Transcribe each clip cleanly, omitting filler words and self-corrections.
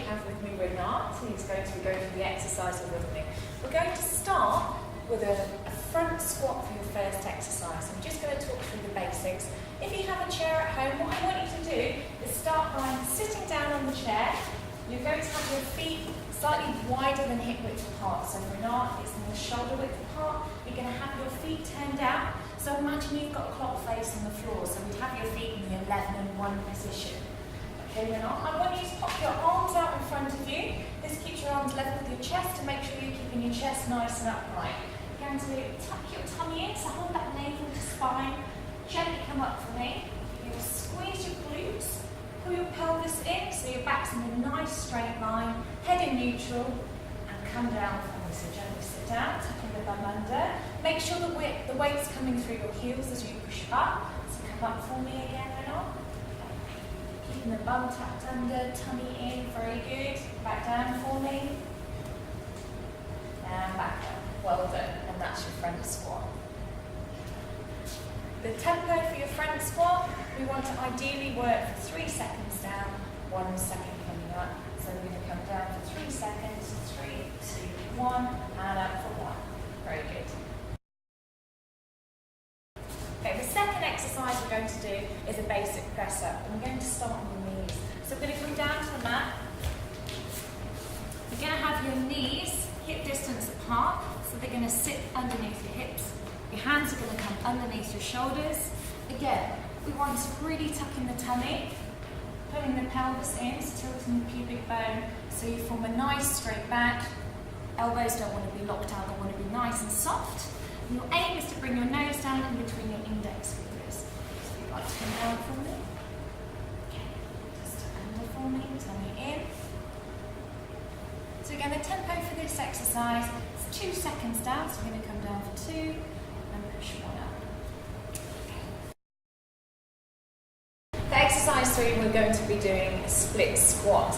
you have with me Renat, who's going to be going through the exercises with me. We're going to start with a front squat for your first exercise. I'm just going to talk through the basics. If you have a chair at home, what I want you to do is start by sitting down on the chair. You're going to have your feet slightly wider than hip width apart. So Renat, it's more shoulder width apart. You're going to have your feet turned out. So imagine you've got a clock face on the floor. So we'd have your feet in the 11 and 1 position. Okay, Renat, I want you to pop your arms out in front of you. This keeps your arms level with your chest to make sure you're keeping your chest nice and upright. You're going to tuck your tummy in, so hold that navel to spine. Gently come up for me. You'll squeeze your glutes, pull your pelvis in so your back's in a nice straight line, head in neutral, and come down for me. So gently sit down, tucking the bum under. Make sure the weight's coming through your heels as you push up. So come up for me again, Renat. Keeping the bum tucked under, tummy in, very good. Back down for me. And back up. Well done. And that's your front squat. The tempo for your front squat, we want to ideally work for 3 seconds down, 1 second coming up. So we're going to come down for 3 seconds, 3, 2, 1, and up for 1. Very good. Okay, the second exercise we're going to do is a basic press up, and we're going to start on the knees. So we're going to come down to the mat. You're going to have your knees hip distance apart, so they're going to sit underneath your hips. Your hands are going to come underneath your shoulders. Again, we want to really tuck in the tummy, pulling the pelvis in, so tilting the pubic bone, so you form a nice straight back. Elbows don't want to be locked out, they want to be nice and soft. And your aim is to bring your nose down in between your index fingers. So you'd like to come down for me. Okay, just under for me, tummy in. So again, the tempo for this exercise is 2 seconds down, so we're going to come down for 2 and push 1 up. Okay. For exercise 3, we're going to be doing a split squat.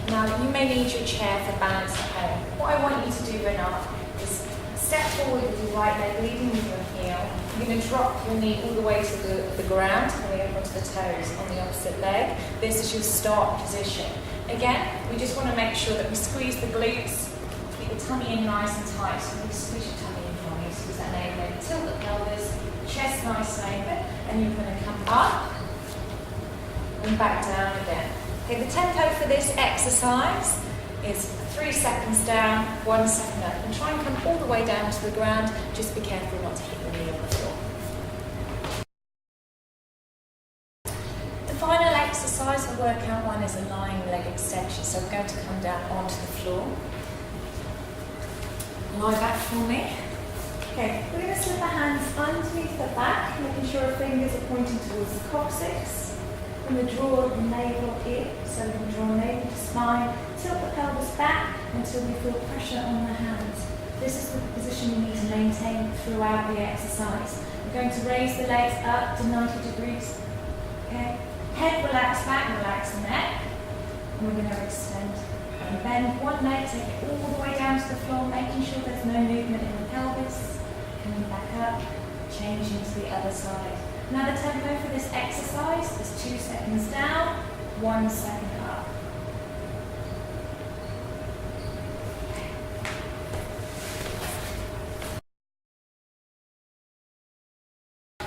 Now, you may need your chair for balance at home. What I want you to do, Renat, is step forward with your right leg leading with your heel. You're going to drop your knee all the way to the ground, coming up onto the toes on the opposite leg. This is your start position. Again, we just want to make sure that we squeeze the glutes, keep the tummy in nice and tight. So you squeeze your tummy in for me, squeeze that navel in, tilt the pelvis, chest nice and open, and you're going to come up and back down again. Okay, the tempo for this exercise is 3 seconds down, 1 second up. And try and come all the way down to the ground. Just be careful not to hit the knee on the floor. The final exercise for workout 1 is a lying leg extension. So we're going to come down onto the floor. Lie back for me. Okay, we're going to slip our hands underneath the back, making sure our fingers are pointing towards the coccyx. We're going to draw the navel in, so we're going to draw navel to spine, tilt the pelvis back until we feel pressure on the hands. This is the position you need to maintain throughout the exercise. We're going to raise the legs up to 90 degrees. Okay. Head relax back, relax the neck, and we're going to extend. And bend one leg, take it all the way down to the floor, making sure there's no movement in the pelvis. Coming back up, changing to the other side. Now the tempo for this exercise is 2 seconds down, 1 second up.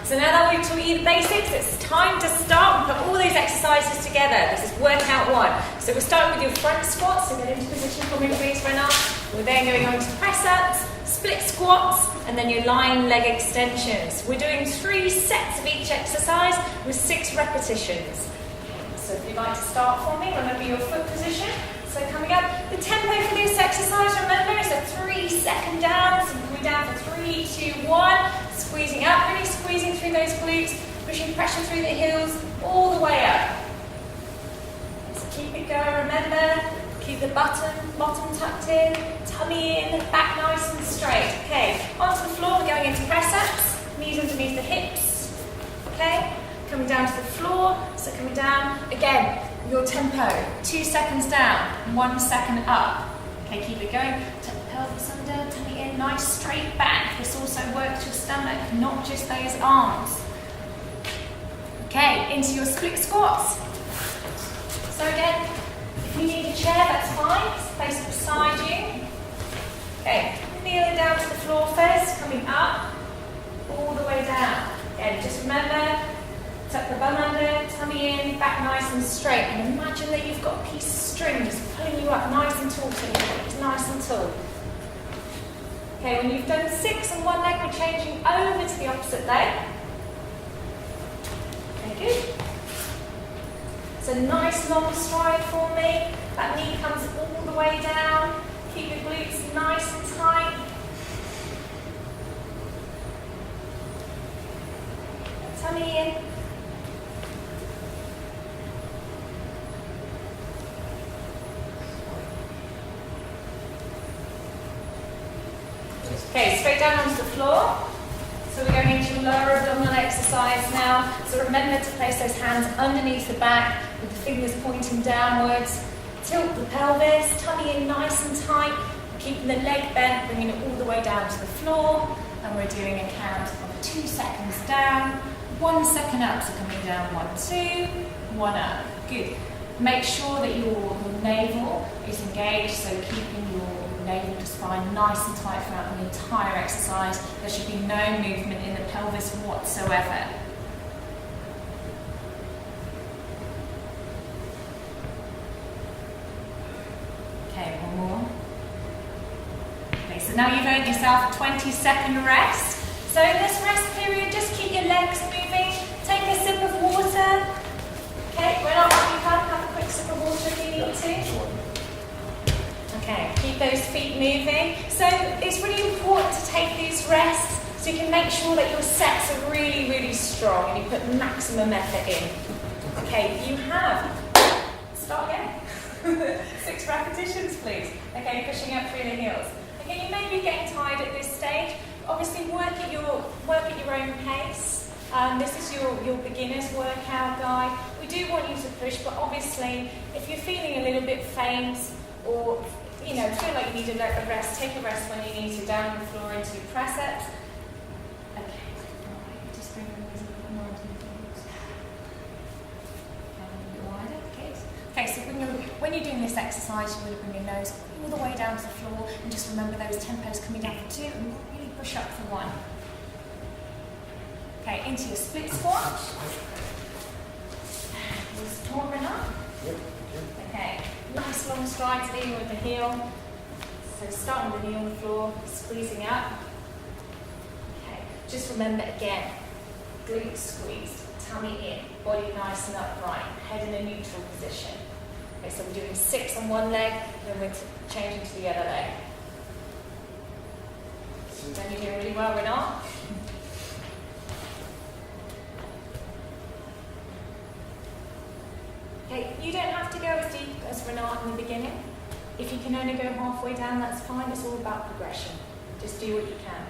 So now that we've taught you the basics, it's time to start and put all those exercises together. This is workout 1. So we're starting with your front squats, so get into position for me please, Renat. We're then going on to press ups, split squats, and then your lying leg extensions. We're doing 3 sets of each exercise with 6 repetitions. So if you'd like to start for me, remember your foot position. So coming up, the tempo for this exercise, remember, is a 3 second down. So coming down for 3, 2, 1, squeezing up, really squeezing through those glutes, pushing pressure through the heels, all the way up. So keep it going, remember, keep the bottom tucked in, tummy in, back nice and straight. Okay, onto the floor, we're going into press-ups, knees underneath the hips. Okay, coming down to the floor, so coming down, again, your tempo, 2 seconds down, 1 second up. Okay, keep it going, tuck the pelvis under, tummy in, nice straight back. This also works your stomach, not just those arms. Okay, into your split squats. So again, if you need a chair, that's Okay, kneeling down to the floor first, coming up, all the way down. Again, just remember, tuck the bum under, tummy in, back nice and straight. And imagine that you've got a piece of string just pulling you up nice and tall till your feet, nice and tall. Okay, when you've done 6 on one leg, we're changing over to the opposite leg. Very good. So nice long stride for me. That knee comes all the way down. Keep your glutes nice and tight. Tummy in. Okay, straight down onto the floor. So we're going into lower abdominal exercise now. So remember to place those hands underneath the back with the fingers pointing downwards. Tilt the pelvis, tummy in nice and tight, keeping the leg bent, bringing it all the way down to the floor. And we're doing a count of 2 seconds down, 1 second up. So coming down, 1, 2, 1 up. Good. Make sure that your navel is engaged, so keeping your navel to spine nice and tight throughout the entire exercise. There should be no movement in the pelvis whatsoever. Okay, one more. Okay, so now you've earned yourself a 20-second rest. So in this rest period, just keep your legs moving. Take a sip of water. Okay, when I'm up, you can have a quick sip of water if you need to. Okay, keep those feet moving. So it's really important to take these rests so you can make sure that your sets are really, really strong and you put maximum effort in. Okay, you have, start again. 6 repetitions, please. Okay, pushing up through the heels. Okay, you may be getting tired at this stage. Obviously, work at your own pace. This is your beginner's workout guide. We do want you to push, but obviously, if you're feeling a little bit faint or feel like you need a rest, take a rest when you need to. Down on the floor into press-ups. Okay, right, just bring the knees a little more into the heels. A little bit wider, good. Okay, so when you're doing this exercise, you want to bring your nose all the way down to the floor, and just remember those tempos coming down for 2, and really push up for 1. Okay, into your split squat. Just torn up. Okay, nice long strides leading with the heel. So starting with the knee on the floor, squeezing up. Okay, just remember again, glutes squeezed, tummy in, body nice and upright, head in a neutral position. Okay, so we're doing 6 on one leg, then we're changing to the other leg. Then you're doing really well, we're not. Okay, you don't have to go as deep as Renat in the beginning. If you can only go halfway down, that's fine. It's all about progression. Just do what you can.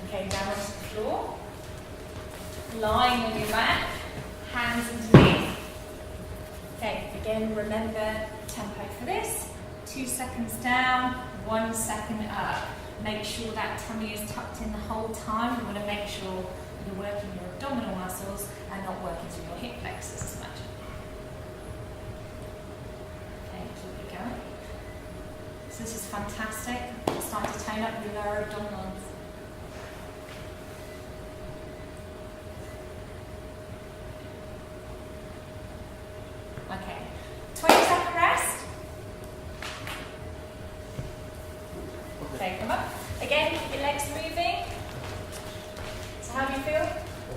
Okay, down onto the floor. Lying on your back, hands underneath. Okay, again, remember tempo for this. 2 seconds down, 1 second up. Make sure that tummy is tucked in the whole time. You want to make sure you're working your abdominal muscles and not working through your hip flexors as much. Okay, keep it going. So this is fantastic. Start to tone up your lower abdominals. Okay, 20-second rest. Okay, come up. Again, keep your legs moving. So how do you feel?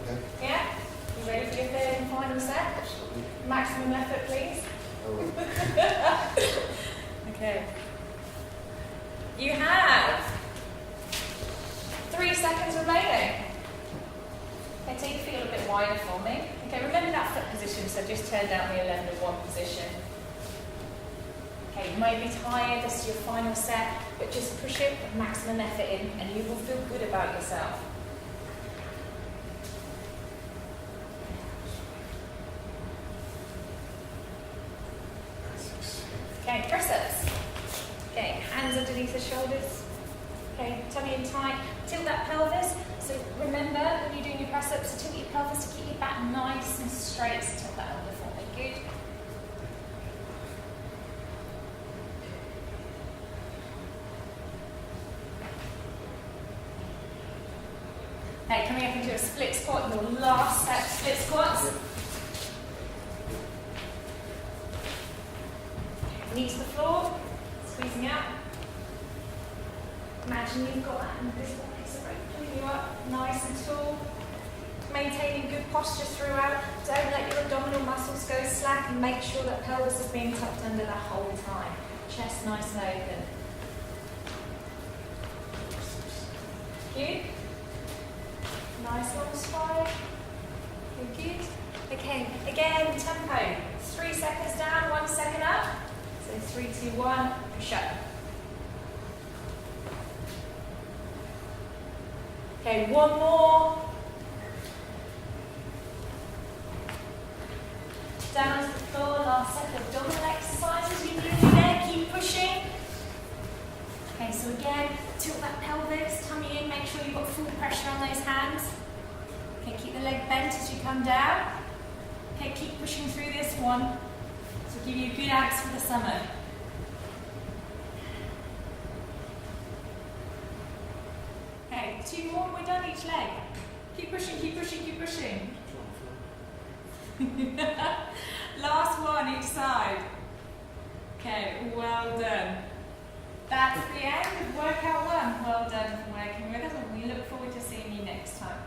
Okay. Yeah? You ready for your 3rd and final set? Absolutely. Maximum effort, please. Okay. You have 3 seconds remaining. Okay, take your feet a bit wider for me. Okay, remember that foot position, so just turn down the 11-1 position. Okay, you may be tired, this is your final set, but just push it with maximum effort in and you will feel good about yourself. Okay, press-ups. Okay, hands underneath the shoulders. Okay, tummy in tight. Tilt that pelvis. So So remember, when you're doing your press-ups, to tilt your pelvis to keep your back nice and straight. So tilt that under for me. Good. Okay, coming up into a split squat, your last set of split squats. Knee to the floor, squeezing out. Imagine you've got that invisible piece of rope pulling you up, nice and tall. Maintaining good posture throughout. Don't let your abdominal muscles go slack, and make sure that pelvis is being tucked under the whole time. Chest nice and open. Good. Nice long spine. Good. Okay, again, tempo. 3 seconds down, 1 second up. So 3, 2, 1, push up. Okay, one more. Down to the floor, last set of abdominal exercises. You can do there, keep pushing. Okay, so again, tilt that pelvis, tummy in, make sure you've got full pressure on those hands. Okay, keep the leg bent as you come down. Okay, keep pushing through this one. This will give you good abs for the summer. Okay, 2 more, we're done each leg. Keep pushing, keep pushing, keep pushing. Last one each side. Okay, well done. That's the end of workout 1. Well done for working with us, and we look forward to seeing you next time.